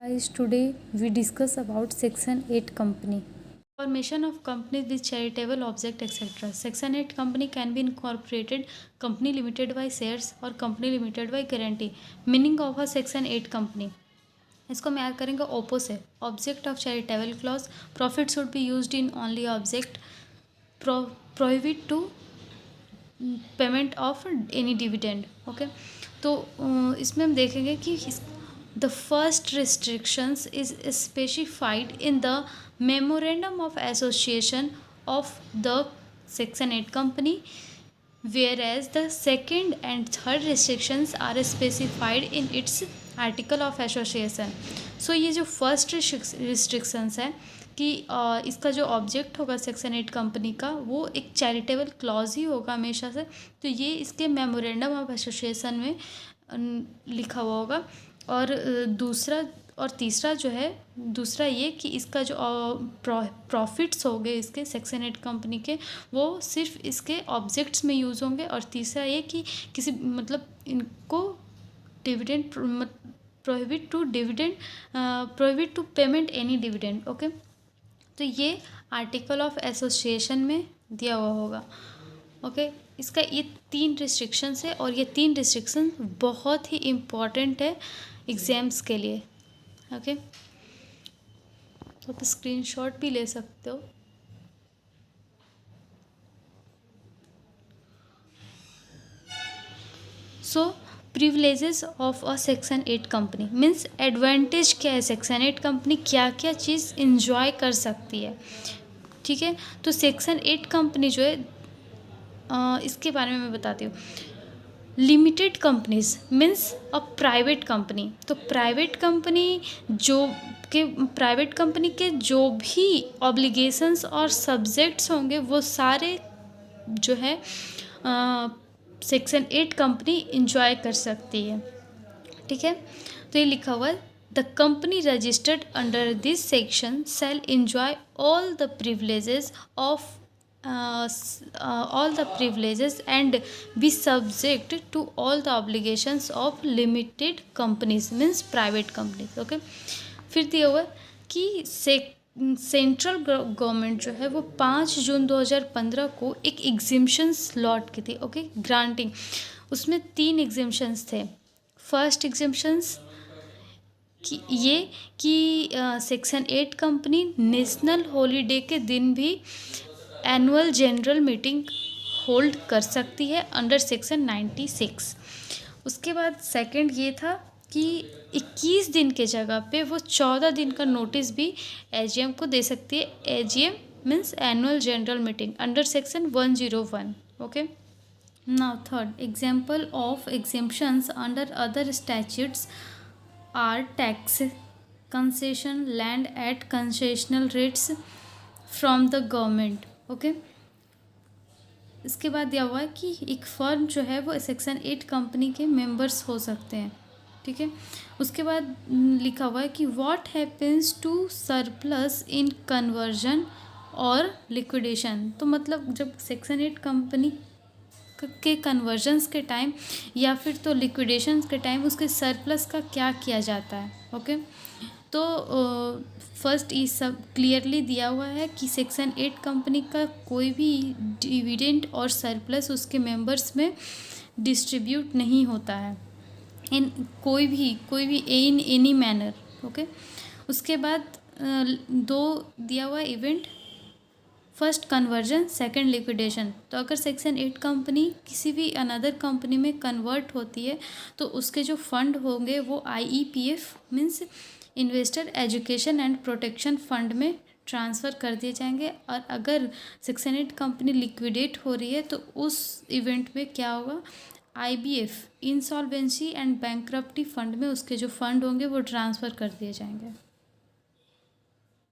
Guys, today we discuss about Section 8 company. Formation of companies with charitable object etc. Section 8 company can be incorporated, company limited by shares or company limited by guarantee. Meaning of a Section 8 company. इसको हम याद करेंगे opposite. Object of charitable clause. Profit should be used in only object. Prohibit to payment of any dividend. Okay, तो इसमें हम देखेंगे कि the first restrictions is specified in the memorandum of association of the section 8 company, whereas the second and third restrictions are specified in its article of association. So ये जो first restrictions है कि इसका जो ऑब्जेक्ट होगा section 8 company का वो एक चैरिटेबल क्लॉज ही होगा हमेशा से, तो ये इसके मेमोरेंडम ऑफ एसोसिएशन में लिखा हुआ होगा. और दूसरा और तीसरा जो है, दूसरा ये कि इसका जो प्रॉफिट्स होंगे इसके सेक्शन 8 कंपनी के वो सिर्फ इसके ऑब्जेक्ट्स में यूज़ होंगे. और तीसरा ये कि किसी मतलब इनको dividend prohibit to payment any dividend. Okay, तो ये आर्टिकल ऑफ एसोसिएशन में दिया हुआ होगा. ओके, इसका ये 3 रिस्ट्रिक्शंस है और ये 3 रिस्ट्रिक्शन बहुत ही इम्पॉर्टेंट है एग्ज़ाम्स के लिए. ओके, तो आप स्क्रीनशॉट भी ले सकते हो. So privileges of a section 8 company means advantage क्या है, सेक्शन 8 कंपनी क्या क्या चीज़ इंजॉय कर सकती है. ठीक है, तो सेक्शन 8 कंपनी जो है इसके बारे में मैं बताती हूँ. Limited companies means a private company. तो प्राइवेट कंपनी के जो भी ऑब्लिगेशंस और सब्जेक्ट्स होंगे वो सारे जो है सेक्शन 8 कंपनी इंजॉय कर सकती है. ठीक है, तो ये लिखा हुआ है the company registered under this section shall enjoy all the privileges and be subject to all the obligations of limited companies means private companies. Okay, फिर दिया हुआ कि सेंट्रल गवर्नमेंट जो है वो 5 जून 2015 को एक एग्जिम्पशंस लॉट की थी. Okay, granting. उसमें 3 एग्जिम्पशंस थे. फर्स्ट एग्जिम्पशंस कि सेक्शन 8 कंपनी नेशनल हॉलीडे के दिन भी एनुअल जनरल मीटिंग होल्ड कर सकती है अंडर सेक्शन 96. उसके बाद सेकंड ये था कि 21 दिन के जगह पे वो 14 दिन का नोटिस भी एजीएम को दे सकती है. AGM means annual general meeting under section 101. Okay, now third example of exemptions under other statutes are tax concession, land at concessional rates from the government. Okay, इसके बाद दिया हुआ है कि एक फर्म जो है वो सेक्शन 8 कंपनी के मेंबर्स हो सकते हैं. ठीक है, उसके बाद लिखा हुआ है कि what happens to surplus in conversion और लिक्विडेशन. तो मतलब जब सेक्शन 8 कंपनी के कन्वर्जन्स के टाइम या फिर तो लिक्विडेशन के टाइम उसके सरप्लस का क्या किया जाता है. ओके, तो फर्स्ट ये सब क्लियरली दिया हुआ है कि सेक्शन 8 कंपनी का कोई भी डिविडेंड और सरप्लस उसके मेंबर्स में डिस्ट्रीब्यूट नहीं होता है इन कोई भी इन एनी मैनर. ओके, उसके बाद 2 दिया हुआ event, first conversion, second liquidation. तो अगर सेक्शन 8 कंपनी किसी भी अनदर कंपनी में कन्वर्ट होती है तो उसके जो फंड होंगे वो IEPF means investor education and protection fund में ट्रांसफ़र कर दिए जाएंगे. और अगर सेक्शन 8 कंपनी लिक्विडेट हो रही है तो उस इवेंट में क्या होगा, IBF insolvency and bankruptcy fund में उसके जो फंड होंगे वो ट्रांसफ़र कर दिए जाएंगे.